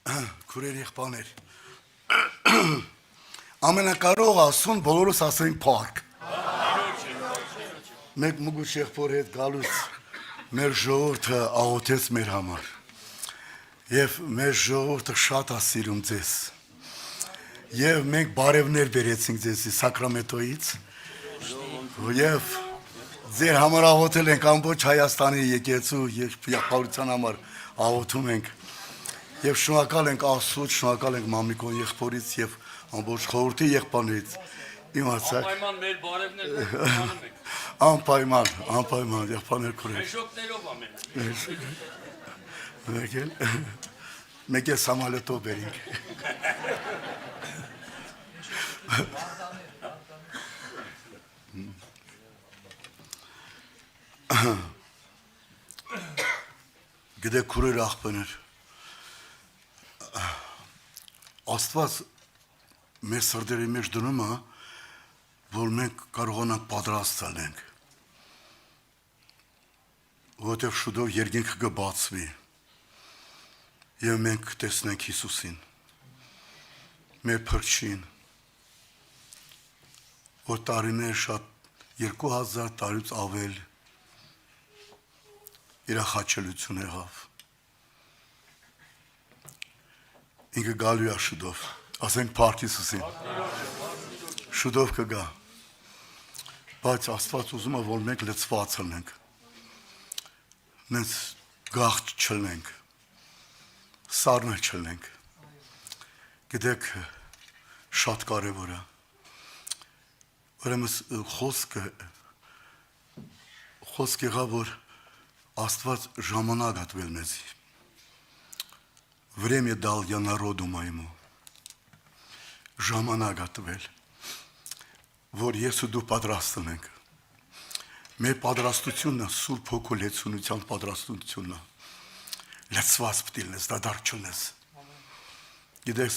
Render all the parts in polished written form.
Քուրեր եղբաներ։ Ամենակարող ասուն բոլորս ասենք փառք։ Մեկ մուգուշ եղբոր հետ գալուց մեր ժողովուրդը աղոթեց մեր համար։ Եվ մեր ժողովուրդը շատ է սիրում ձեզ։ Եվ մենք բարևներ բերեցինք ձեզի Սակրամենտոից։ Եվ ձեր համար աղոթել ենք ամբողջ Հայաստանի եկեղեցու եղբայրության համար աղոթում ենք։ Եվ շնորհակալ ենք Աստծուց, շնորհակալ ենք Մամիկոն եղբորից եւ ամբողջ խորհրդի եղբայրներից։ Իմացաք։ Անպայման մեր բարևներն անում ենք։ Անպայման եղբայրներ քուրեր։ Մեջոկներով ամեն։ Մեկ է սամալետով բերինք։ Գիտեք քուրեր աղբներ։ Աստված մեր սրտերի մեջ դնում է, որ մենք կարողանանք պատրաստ լինենք։ Որտեղ շուտով երկինքը կբացվի եւ մենք կտեսնենք Հիսուսին։ Մեր փրկչին, որ տարիներ շատ 2000 տարուց ավել իր խաչելություն եղավ։ Ինքը գալու է շուտով, ասենք փառք Հիսուսին։ Շուտով կգա։ Բայց Աստված ուզում է, որ մենք լցված լինենք։ Մենք գաղթ չլինենք։ Սառնել չլինենք։ Գիտեք, շատ կարևոր է։ Ուրեմն խոսք եղավ, որ Աստված ժամանակ ատվել մեզի։ Время дал я народу моему. Ժամանակ ատվել, որ ես ու դու պատրաստ ենք։ Մեր պատրաստությունն է Սուրբ Հոգու լեցունության պատրաստությունն է։ Լցված պետք է լինես, դադար չունես։ Գիտես,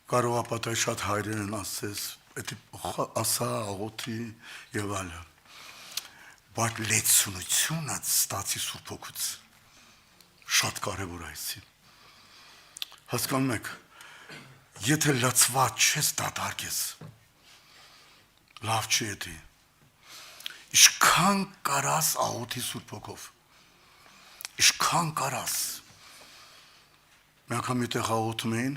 կարող է պատահի շատ հայրեր են ասես, ասա աղոթի եւ այլն։ Բայց լեցունությունը ստացի Սուրբ Հոգուց։ Շատ կարևոր է այսի։ Հասկանում եք, եթե լացված չես դադարքես, լավ չի էդի։ Իշքան կարաս աղոթի Սուրբ Հոգով։ Իշքան կարաս։ Մենք անգամ մի տեղ աղոթում էին,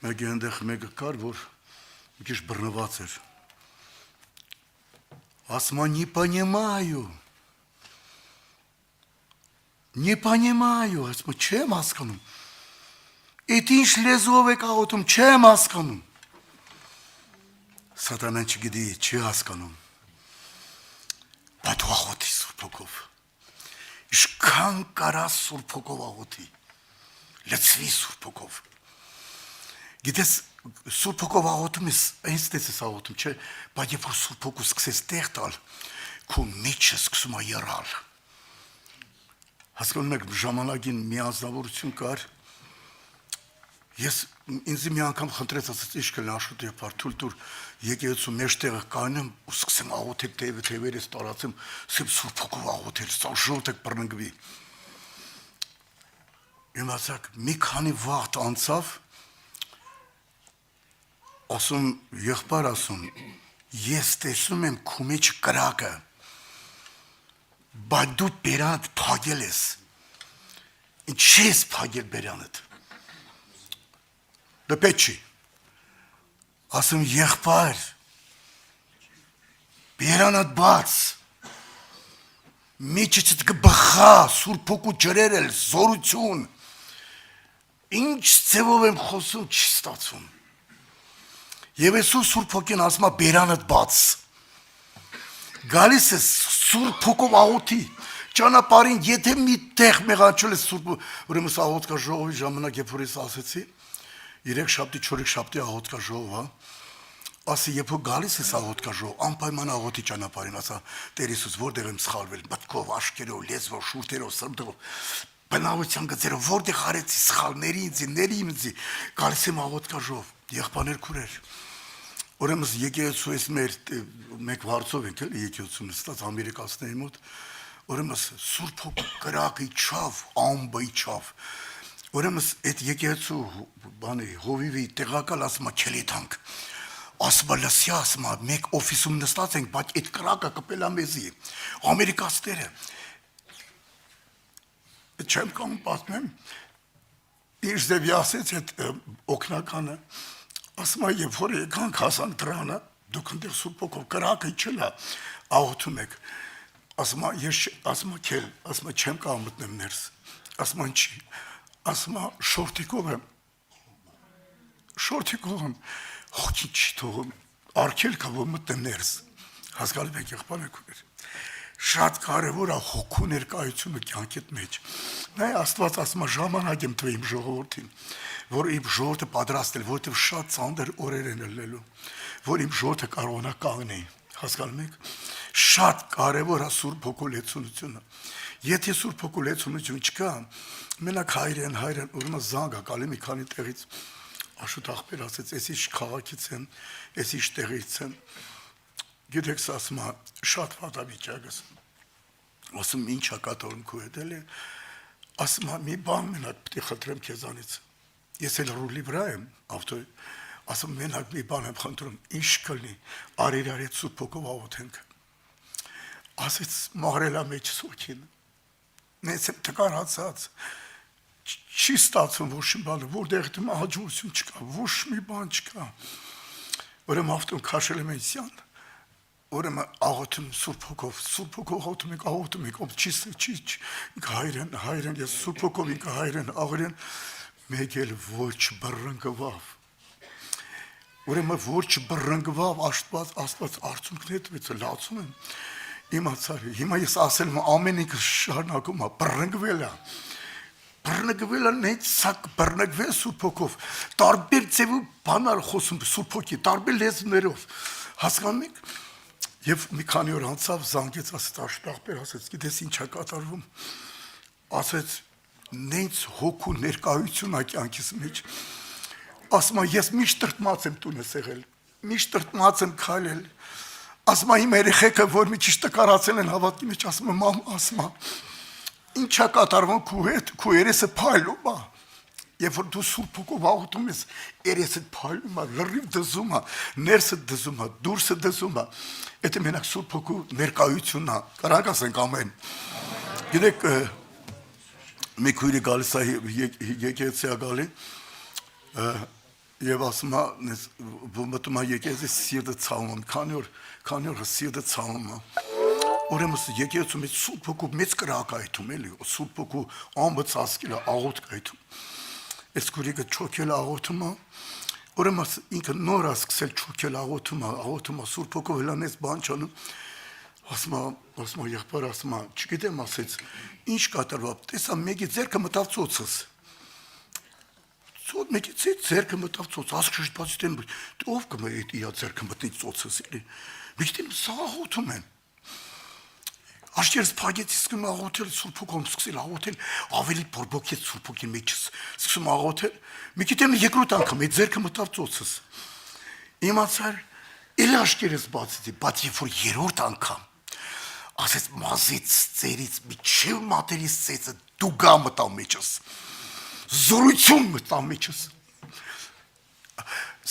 մեկի այնտեղ մեկը կար, որ մի քիչ բռնված էր։ Ասում է, не понимаю, ասում է, չեմ հասկանում։ Էդ ինչ լեզվով եք աղոթում, չեմ հասկանում։ Սատանան չգիտի, չի հասկանում։ Բայց դու աղոթի Սուրբ Հոգով։ Իշքան կարաս Սուրբ Հոգով աղոթի։ Լցվի Սուրբ Հոգով։ Գիտես, Սուրբ Հոգով աղոթում ես, այնց ես աղոթում, չէ, բայց երբ որ Սուրբ Հոգու սկսես տեղ տալ, քո միջը սկսում է եռալ։ Հասկանում եք, ժամանակին մի անձնավորություն կար, ես ինձ մի անգամ խնդրեց, ասաց, ինչ կլինի Աշոտ եղբայր, թույլ տուր եկեղեցու մեջտեղը կանեմ ու սկսեմ աղոթել թևերս տարածեմ, սկսեմ Սուրբ Հոգով աղոթել, ժողովուրդը բռնկվի։ Իմացաք, մի քանի վաղ անցավ, ասում, եղբայր ասում, ես տեսնում եմ քո մեջ կրակը, բայց դու բերանդ փակել ես։ Ինչ ես փակել բերանդ։ Դա պետք չի։ Ասում, եղբայր, բերանդ բաց։ Միջից կբխա Սուրբ Հոգու ջրերել, զորություն։ Ինչ ձևով եմ խոսում, չի ստացվում։ Եվ այսօր Սուրբ Հոգին ասում է բերանդ բաց։ Գալիս է Սուրբ Հոգով աղոթի։ Ճանապարհին եթե մի տեղ մեղանչել է Սուրբ, ուրեմն աղոթքա ժողովի ժամանակ երբ որ ես ասեցի, 3 շաբթի, 4 շաբթի աղոթքա ժողով, հա։ Ասի երբ որ գալիս է աղոթքա ժողով, անպայման աղոթի ճանապարհին, ասա Տեր Հիսուս, որտեղ եմ սխալվել, մտքով, աշկերով, լեզվով, շուրթերով, սրտով, բնավորության գծերով, որտեղ արեցի սխալների ինձ, գալիս եմ աղոթքա ժողով, եղբայրներ քուրեր։ Ուրեմն եկեղեցու ես մեկ վարձով ենք էլ եկեղեցու նստած ամերիկացիների մոտ, ուրեմն Սուրբ Հոգու կրակը իջավ, ամբը իջավ, Ուրեմն այդ եկեղեցու բանի հովիվի տեղակալ ասма քելի տանք ասма լսի ասma մեկ օֆիսում նստած ենք բայց այդ կրակը կպելա մեզի ամերիկացիները չեմ կամ պատմեմ իր ձևի ասեց այդ օկնականը ասma երբ որ եկանք հասանք դրանը դուք ընդեղ Սուրբ Հոգով կրակը չլա աղոթում եք ասma ես ասma քել ասma չեմ կարող մտնեմ ներս ասma ինչի ասma շորտիկով եմ հոգի չի թողում արկել կա որ մտնեմ ներս հասկանում եք եղբայրներ շատ կարևոր է հոգու ներկայությունը կյանքիդ մեջ նայ Աստված ասma ժամանակ եմ տվել իմ ժողովրդին որ իմ ժողովուրդը պատրաստել որովհետև շատ ծանր օրեր են ելնելու որ իմ ժողովուրդը կարողանա կանգնի հասկանում եք շատ կարևոր է Սուրբ Հոգու լեցունությունը եթե Սուրբ Հոգու լեցունություն չկա մենակ հայրեն ուրեմն զանգ է գալի մի քանի տեղից Աշոտ ախպեր ասեց, ես ինչ քաղաքից եմ, ես ինչ տեղից եմ, գիտեք ասма շատ վատավիճակս, ասում ինչ հակատորն քու հետ էլի, ասма մի բան մենակ պիտի խնդրեմ քեզանից, ես էլ ռուլի վրա եմ, ավտոյի, ասում մենակ մի բան եմ խնդրում, ինչ կլինի, արիր Սուրբ Հոգով աղոթենք, ասեց մաղրելա մեջ սոքին, նենց եմ տկարացած, չի ստացվում ոչ մի բան, որտեղ դու հաջողություն չկա, ոչ մի բան չկա։ Ուրեմն ավտոն քաշել եմ ինձյան, ուրեմն աղոթում Սուրբ Հոգով աղոթում եք, ով չի հայրեն, ես Սուրբ Հոգով ինք հայրեն, աղրեն, մեկ էլ ոչ բռնկվավ։ Ուրեմն ոչ բռնկվավ, Աստված արցունքն հետվեց, լացում եմ, իմացար, հիմա ես ասել եմ ամեն ինքը շարունակում է, բռնկվել է։ Բռնկվել են այդ սակ բռնկվել Սուրբ Հոգով տարբեր ձևով բանալ խոսում Սուրբ Հոգի տարբեր լեզուներով հասկանում եք եւ մի քանի օր անցավ զանգեց ասեց աշտախբեր ասեց գիտես ինչ է կատարվում ասեց նենց հոգու ներկայություն ա կյանքիս մեջ ասма ես միշտ տրտմած եմ տունս եղել միշտ տրտմած եմ քայլել ասма իմ երեխեքը որ մի քիչ տկարացել են հավատքի մեջ ասում եմ մամ ասма Ինչ է կատարվում քու հետ, քու երեսը փայլում է, երբ որ դու Սուրբ Հոգով աղոթում ես, երեսը փայլում է, լրիվ դզում է, ներսը դզում է, դուրսը դզում է, դա մենակ Սուրբ Հոգու ներկայությունն է, կարանք ասենք ամեն։ Գիտեք, մի քույրը գալիս է եկեղեցի գալի, եւ ասում է, մտնում է եկեղեցի սիրտը ցավում, քանի օր սիրտը ցավում է։ Ուրեմն եկեղեցու մեջ Սուրբ Հոգու մեծ կրակ այթում էլի, Սուրբ Հոգու ամբողջ ասկելը աղոթք այթում։ Այս քուրիկը չոքել աղոթում է, ուրեմն ինքը նոր է սկսել չոքել աղոթում է Սուրբ Հոգով հլանես բան չանում։ Ասում է եղբայր, ասում է, չգիտեմ, ասեց, ինչ կատարվավ, տեսա մեկի ձեռքը մտավ ծոցս։ Մեկի ձեռքը մտավ ծոցս, ասկշշ բացի տեն, ով կմա իա ձեռքը մտնի ծոցս էլի։ Մեկի սա աղոթում են։ Աշտերս փագեց սկսում աղոթել Սուրբ Հոգով սկսել աղոթել ավելի բորբոքեց Սուրբ Հոգի մեջ սկսում աղոթել մի քիչ երկրորդ անգամ այդ ձեռքը մտավ ծոցս իմացար էլ աշտերս բացեցի բայց երբ որ երրորդ անգամ ասեց մազից ծերից միջև մատերից ծեծը դուգա մտավ մեջս զորություն մտավ մեջս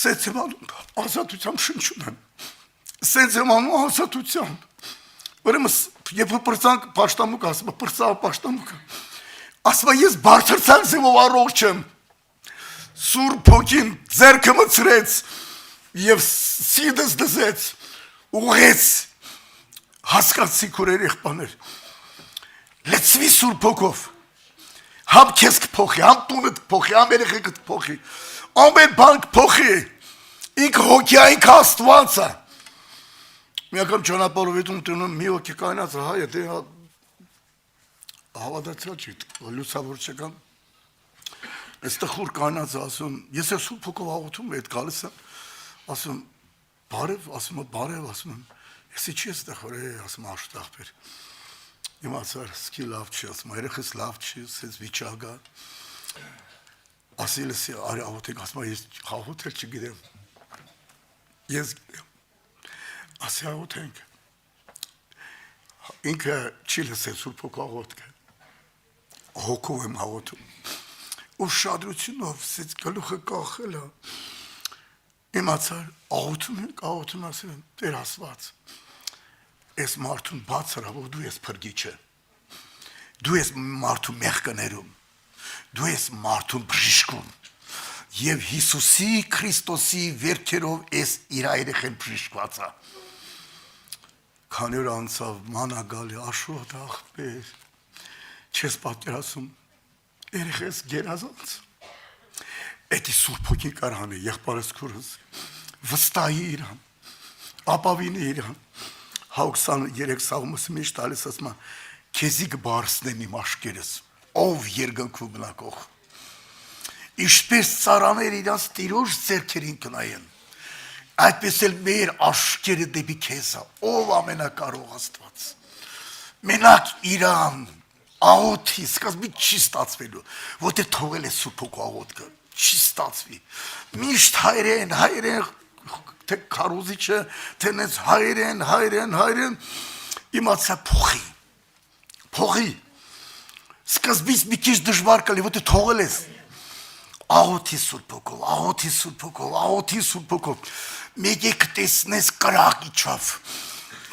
սեցեման ազատությամբ շնչում եմ սեցեման ազատությամբ Ուրեմն երբ պրծանք պաշտամուկ ասում, պրծավ պաշտամուկը, ասում ես բարձրցանք ձևով առողջ եմ, Սուրբ Հոգին ձեռքը մցրեց և սիդս դզեց, ուղեց, հասկացի քուրեր եղբայրներ, լեցվի Սուրբ Հոգով, համ քեզ կփոխի, համ տունդ կփոխի, համ երեխեքդ կփոխի, ամեն բան կփոխի, ինքը հոգիային Աստված է Մի անգամ ճանապարհովետում տնում մի հոգի կանած հայ է, հավատացյալ չի, լուսավոր չկան։ Այստեղ խուր կանած ասում, ես է Սուրբ Հոգով աղոթում այդ գալիս եմ, ասում բարև, ասում եմ, ես չի այստեղ որ ասում աշտախբեր։ Իմացար, սկի լավ չի, ասում երեխես լավ չի, սենց վիճակա։ Ասելս արի աղոթեք, ասում ես աղոթել չգիտեմ։ Ես գիտեմ։ Ասի աղոթենք, ինքը չի լսել Սուրբ Հոգու աղոթքը, հոգով եմ աղոթում, ուշադրությունով սից գլուխը կախել է։ Իմացար, աղոթում ասել եմ, Տեր Աստված, ես մարդուն բաց հրավով, դու ես փրկիչը, դու ես մարդու մեղքներում, դու ես մարդուն բժիշկում, և Հիսուսի Քրիստոսի վերքերով ես իր երեխեն բժիշկված է։ Քանի օր անցավ, մանա գալի, Աշոտ աղբեր, չես պատկերացում, երեխես գերազանց։ Էդի Սուրբ Հոգին կարան է, եղբայրս քուրս, վստահի իրան, ապավինի իրան, 23 սաղմոս միշտ տալիս ասում է, քեզի կբարձնեմ իմ աշկերս, ով երկնքում բնակող, ինչպես ծառաներ իրանց տիրոջ ձեռքերին կնայեն, այդպես էլ մեր աշկերը դեպի քեզ է, ով ամենակարող Աստված, մենակ իրան, աղոթի, սկզբի չի ստացվելու, որտեղ թողել է Սուրբ Հոգու աղոթքը, չի ստացվի, միշտ հայրեն, թե քարոզիչը, թե նենց հայրեն, իմացա փոխի, սկզբից մի քիչ դժվար կլի, որտեղ թողել ես, աղոթի Սուրբ Հոգով, մեկ եք տեսնես կրակ իջավ,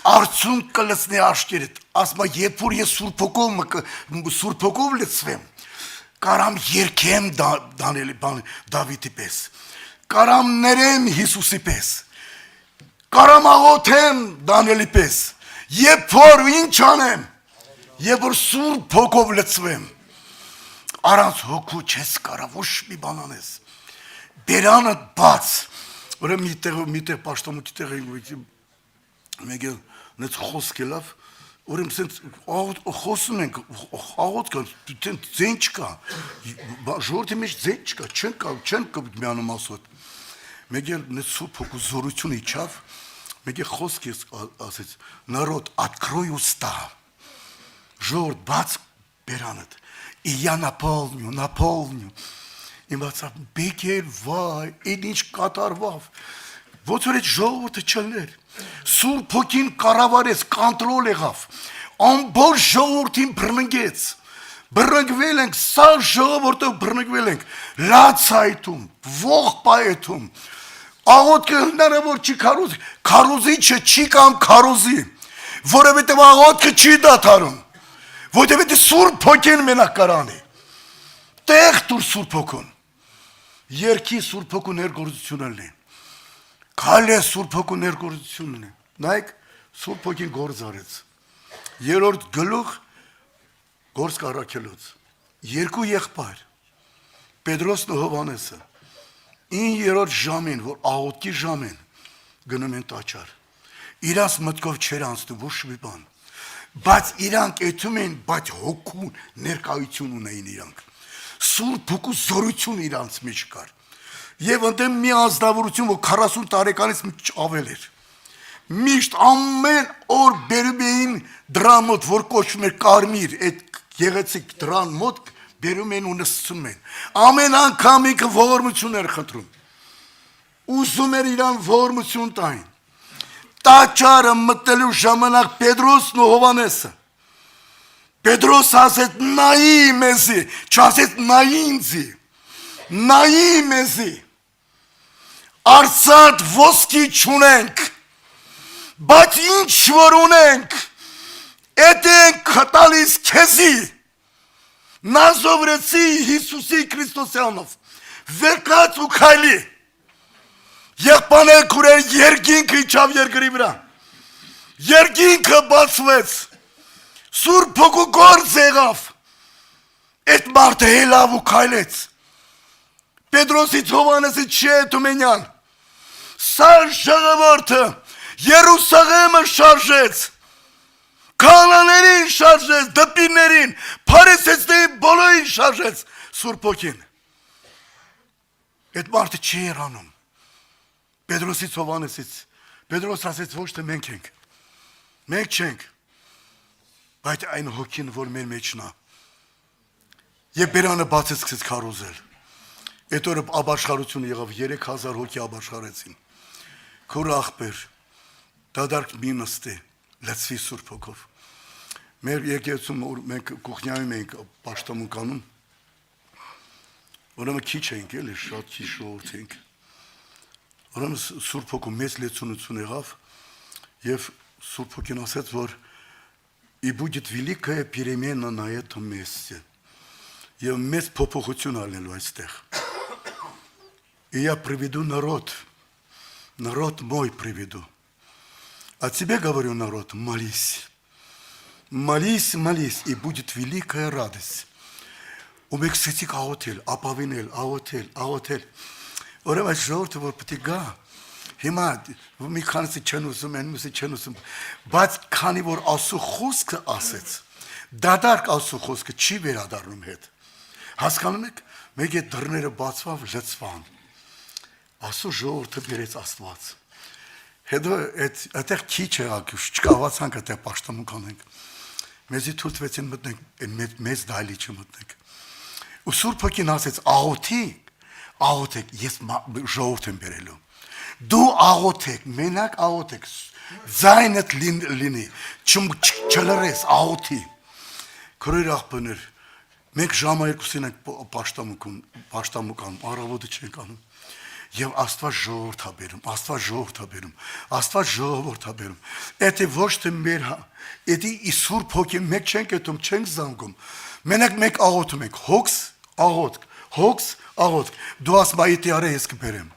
արցուն կլցնի աշկերդ, ասма երբ որ ես Սուրբ Հոգով լցվեմ, կարամ երկեմ Դավիթի պես, կարամ ներեմ Հիսուսի պես, կարամ աղոթեմ Դանիելի պես, երբ որ ինչ անեմ, երբ որ Սուրբ Հոգով լցվեմ, առանց հոգու չես կարա ոչ մի բան անես, բերանը բաց, ուրեմն միտեղ պաշտամուտի տեղ մեկ էլ նեց խոսք ելավ, ուրեմն սենց խոսում ենք, աղոտ կա, ձեն չկա, ժողովրդի մեջ ձեն չկա, չեն միանում ասոտ, մեկ էլ նեց Սուրբ Հոգու զորությունը իջավ, մեկ էլ խոսք ասեց, народ, открой уста, ժողովուրդ բաց բերանդ, и я наполню, իմացավ, բեկեր, վայ, այդ ինչ կատարվավ, ոնց որ այդ ժողովուրդը չլներ, Սուրբ Հոգին կառավարեց, կոնտրոլ եղավ, ամբողջ ժողովրդին բռնկվել ենք, սա ժողովուրդով բռնկվել ենք, լաց այթում, ողջ պայթում, աղոթքը հնարավոր չի քարոզիչը չի կամ քարոզի, որովհետև աղոթքը չի դադարում, որովհետև Սուրբ Հոգին մենակ կարանի, տեղ տուր Սուրբ Հոգուն, երկի Սուրբ Հոգու ներգործությունն է, քալե Սուրբ Հոգու ներգործությունն է, նայեք Սուրբ Հոգին գործ արեց, երրորդ գլուխ գործ կառաքելուց, երկու եղբայր, Պետրոսն ու Հովհաննեսը, 9-րդ ժամին, որ աղոթքի ժամ են, գնում են տաճար, իրանց մտքով չեր անցնում ոչ մի բան, բայց իրանք էթում են, բայց հոգու ներկայություն ունեին իրանք, Սուրբ Հոգու զորություն իրանց մեջ կար, և ընդեմ մի անձնավորություն, որ 40 տարեկանից ավել էր, միշտ ամեն օր բերում էին դրան մոտ, որ կոչվում էր կարմիր, այդ գեղեցիկ դրան մոտ բերում են ու նստում են, ամեն անգամ ինքը ողորմություն էր խնդրում, ուզում էր իրան ողորմություն տային, տաճարը մտնելու ժամանակ Պետրոսն ու Հովհաննեսը, Պետրոս ասեց նայի մեզի, չասեց նայի ինձի, նայի մեզի, արծաթ ոսկի չունենք, բայց ինչ որ ունենք, էդ ենք տալիս քեզի, նազովրեցի Հիսուսի Քրիստոսյանով, վերկաց ու քայլի, եղբաներ քուրեր երկինքը իջավ երկրի վրա, երկինքը բացվեց, Սուրբ Հոգու գործ եղավ, այդ մարդը ելավ ու քայլեց, Պետրոսից Հովհաննեսից չէ Թումենյան, սա ժողովուրդը Երուսաղեմը շարժեց, քահանաներին շարժեց, դպիրներին, փարիսեցիներին բոլորին շարժեց Սուրբ Հոգին, այդ մարդը չի երանում, Պետրոսից Հովհաննեսից, Պետրոս ասեց ոչ թե մենք ենք, մենք չենք, բայց այն հոգին, որ մեր մեջն է, և բերանը բացեց սկսեց քարոզել, այդ օրը աբաշխարություն եղավ, 3000 հոգի աբաշխարեցին, քուր աղբեր, դադարք մի նստի, լցվի Սուրբ Հոգով, մեր եկեղեցում մենք կուխնյայում ենք պաշտամունք անում, ուրեմն քիչ ենք էլի, շատ քիչ ժողովուրդ ենք։ Ուրեմն Սուրբ Հոգու մեծ լեցունություն եղավ եւ Սուրբ Հոգին ասաց, որ «И будет великая перемена на этом месте». Եվ մեծ փոփոխություն ալնելու այստեղ։ И я приведу народ мой приведу. А тебе говорю, народ, молись. Молись, молись, и будет великая радость. У меня, кстати, աղոթել, ապավինել, աղոթել։ Ուրեմն այս ժողովուրդը որ պետք է գա, հիմա մի քանիսը չեն ուզում, մյուսը չեն ուզում, բայց քանի որ Աստծո խոսքը ասեց, դադարք Աստծո խոսքը չի վերադառնում հետ։ Հասկանում եք, մեկ է դռները բացվավ, լցվան։ Աստծո ժողովուրդը բերեց Աստված։ Հետո այդտեղ քիչ եղավ, չկարողացանք այդտեղ պաշտամունք անենք։ Մեզի թույլտվեցին մտնենք, մեծ դահլիճը մտնենք։ Ու Սուրբ Հոգին ասեց, աղոթեք, ես ժողովուրդ եմ բերելու։ Դու աղոթեք, մենակ աղոթեք, ձայնդ լինի, չլրես, աղոթի։ Քրոջ աղբներ, մենք ժամը 2-ին ենք պաշտամունք անում, առավոտը չենք անում։ Եվ Աստված ժողովուրդ է բերում, Աստված ժողովուրդ է բերում։ Եթե ոչ թե մեր, եթե Սուրբ Հոգին մեկ չենք էտում, չենք զանգում, մենակ մեկ աղոթում ենք, հոգս, աղոթք, դու ասում այդի արա ես կբերեմ։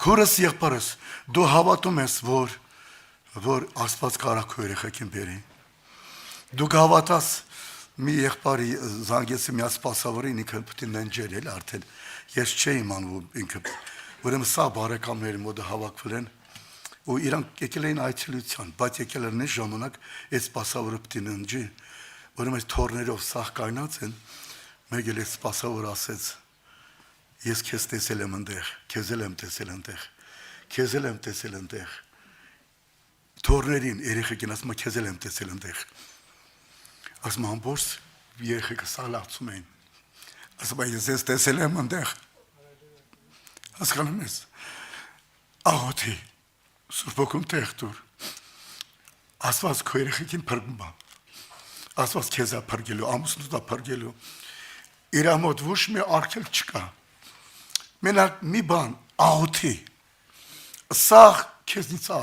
Քուրս եղբայրս, դու հավատում ես, որ Աստված կարող քո երեխեքին բերի։ Դու հավատաս մի եղբայրի զանգեցի մի սպասավորին, ինքը պետք է ննջեր էլ արդեն, ես չէի իմանում ինքը, ուրեմն սա բարեկամների մոտ հավաքվել են, ու իրանք եկել էին այցելության, բայց եկել են այս ժամանակ այս սպասավորը պետք է ննջի, ուրեմն այս թորներով սաղ կայնած են, մեկ էլ այս սպասավոր ասեց, ես քեզ տեսել եմ այնտեղ, քեզ եմ տեսել այնտեղ, թորներին երեխեքին ասում եմ քեզ եմ տեսել այնտեղ, ասում ամբողջ երեխեքը սալացում էին, ասում ես տեսել եմ այնտեղ, հասկանում ես, աղոթի, Սուրբ Հոգուն տեղ տուր, Աստված քո երեխեքին փրկում է, Աստված քեզ է փրկելու, ամուսնուդ է փրկելու, իր մոտ ոչ մի արգելք չկա, մենակ մի բան, աղոթի, սա քեզնից է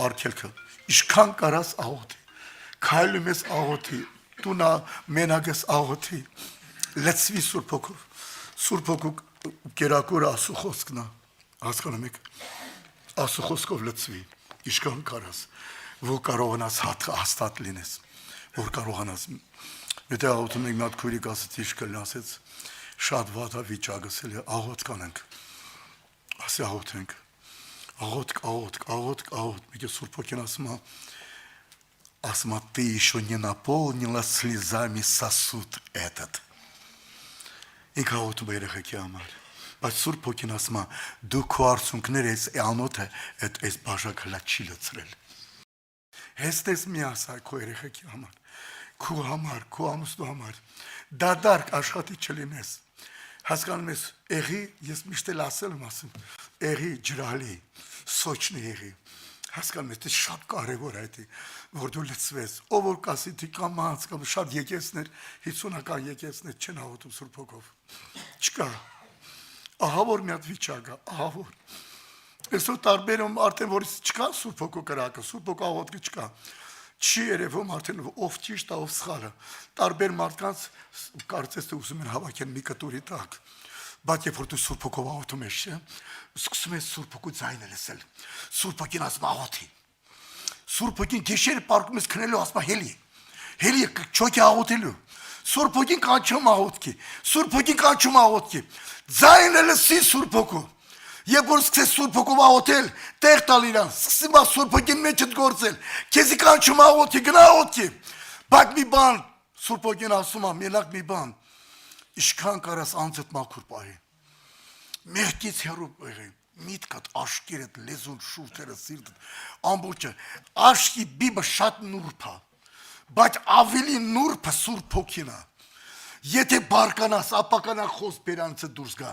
արգելքը, ինչքան կարաս աղոթի, քայլում ես աղոթի, դու մենակ ես աղոթի, լցվի Սուրբ Հոգով, Սուրբ Հոգու կերակուրը Աստծո խոսքն է, հասկանում եք, Աստծո խոսքով լցվի, ինչքան կարաս, որ կարողանաս հաստատ լինես, որ կարողանաս, եթե աղոթում ենք մի հատ քույրիկ ասեց, ինչ կլին ասեց, շատ վատ է վիճակս էլ աղոթ կանենք, ասի աղոթենք, աղոթք, մեկը Սուրբ Հոգին ասում է, ты еще не наполнила слезами сосуд этот, ինք աղոթում է երեխեքի համար, բայց Սուրբ Հոգին ասում է, դու քո արցունքները անոթը այս բաժակը չի լցրել, հեստես մի ասա քո երեխեքի համար, քո համար, քո ամուսնու համար, դադարք աշխատի չլինես, հասկանում ես, եղի, ես միշտ էլ ասել եմ ասում, եղի ջրալի, սոչնի եղի, հասկանում ես, շատ կարևոր է դա, որ դու լցվես, ով որ կասի դի կամած, կամ շատ եկեսներ, 50-ական եկեսներ չեն աղոթում Սուրբ Հոգով, չկա, ահա որ մի հատ վիճակ է, ահա որ, այսօր տարբերում արդեն որ չկա Սուրբ Հոգու կրակը, Սուրբ Հոգու աղոթքը չկա, չի երևում արդեն ով ճիշտ է, ով սխալը, տարբեր մարդկանց կարծես թե ուզում են հավաքեն մի կտուրի տակ, բայց երբ որ դու Սուրբ Հոգով աղոթում ես, սկսում ես Սուրբ Հոգու ձայնը լսել, Սուրբ Հոգին ասում աղոթի, Սուրբ Հոգին գիշերը պարկում ես քնելու ասում հելի չոքի աղոթելու, Սուրբ Հոգին կանչում աղոթքի, Սուրբ Հոգին կանչում աղոթքի, ձայնը լսի Սուրբ Հոգու, երբ որ սկսես Սուրբ Հոգով աղոթել, տեղ տալ իրան, սկսի բա Սուրբ Հոգին մեջդ գործել, քեզի կանչում աղոթքի, գնա աղոթքի, բայց մի բան, Սուրբ Հոգին ասում է, մենակ մի բան, ինչքան կարաս անձդ մաքուր պահի, մեղքից հեռու եղի, միտքդ, աշկերդ, լեզուն, շուրթերը, սիրտդ, ամբողջը, աշկի բիբը շատ նուրբ է, բայց ավելի նուրբը Սուրբ Հոգին է, եթե բարկանաս, ապականա խոս բերանցը դուրս գա,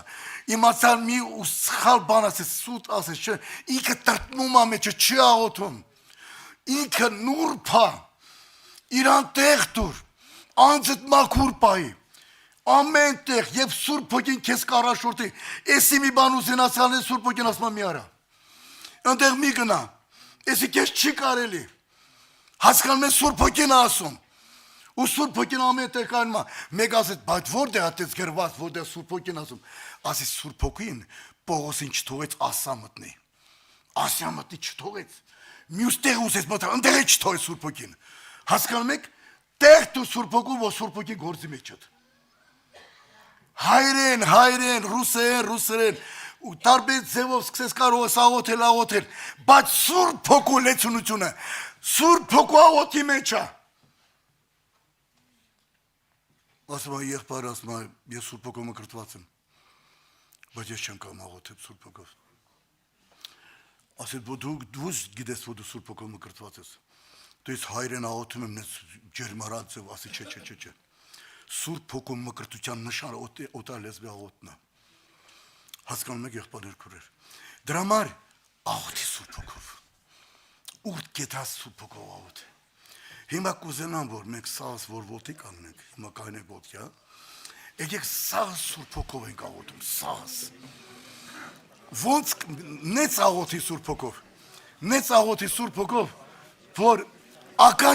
իմացան մի ու սխալ բան ասես, սուտ ասես, ինքը տրտնում է մեջը, չի աղոթում, ինքը նուրբ է, իրան տեղ տուր, անձդ մաքուր պահի, ամեն տեղ եւ Սուրբ Հոգին քեզ կառաջորդի։ Էսի մի բան ուզեն ասել Սուրբ Հոգին ասում մի արա։ Այնտեղ մի գնա։ Էսի քեզ չի կարելի։ Հասկանում ես Սուրբ Հոգին ասում։ Ու Սուրբ Հոգին ամեն տեղ կայնմա։ Մեկ ասեց, բայց որտե՞ղ է այդպես գրված, որտեղ Սուրբ Հոգին ասում։ Ասի Սուրբ Հոգին Պողոսին չթողեց Ասիա մտնի։ Ասիա մտնի չթողեց։ Մյուս տեղ ուզեց մտա, այնտեղ չթողեց Սուրբ Հոգին։ Հասկանում եք, տեղ դու Սուրբ Հոգու, որ Սուրբ Հոգի գործի մեջ է։ Հայրեն, ռուսերեն, ու տարբեր ձևով սկսես կարող ես աղոթել, բայց Սուրբ Հոգու լեցունությունը, Սուրբ Հոգու աղոթի մեջ է։ Ասում եմ, եղբայր, ասում եմ, ես Սուրբ Հոգու մկրտված եմ, բայց ես չեմ կարող աղոթել Սուրբ Հոգով։ Ասել, դու գիտես, որ դու Սուրբ Հոգու մկրտված ես։ Դու ես հայրեն աղոթում եմ, ջերմարած ձև, ասի չէ։ Սուրբ Հոգու մկրտության նշանը օտար լեզվի աղոթն է։ Հասկանում եք եղբայրներ քուրեր։ Դրա համար աղոթի Սուրբ Հոգով։ Ուր գետաս Սուրբ Հոգով աղոթի։ Հիմա կուզենամ, որ մենք սաղս որ ոտի կանենք, հիմա կանենք ոտքի, հա։ Եկեք սաղս Սուրբ Հոգով ենք աղոթում, սաղս։ Ոնց նեց աղոթի Սուրբ Հոգով, որ ական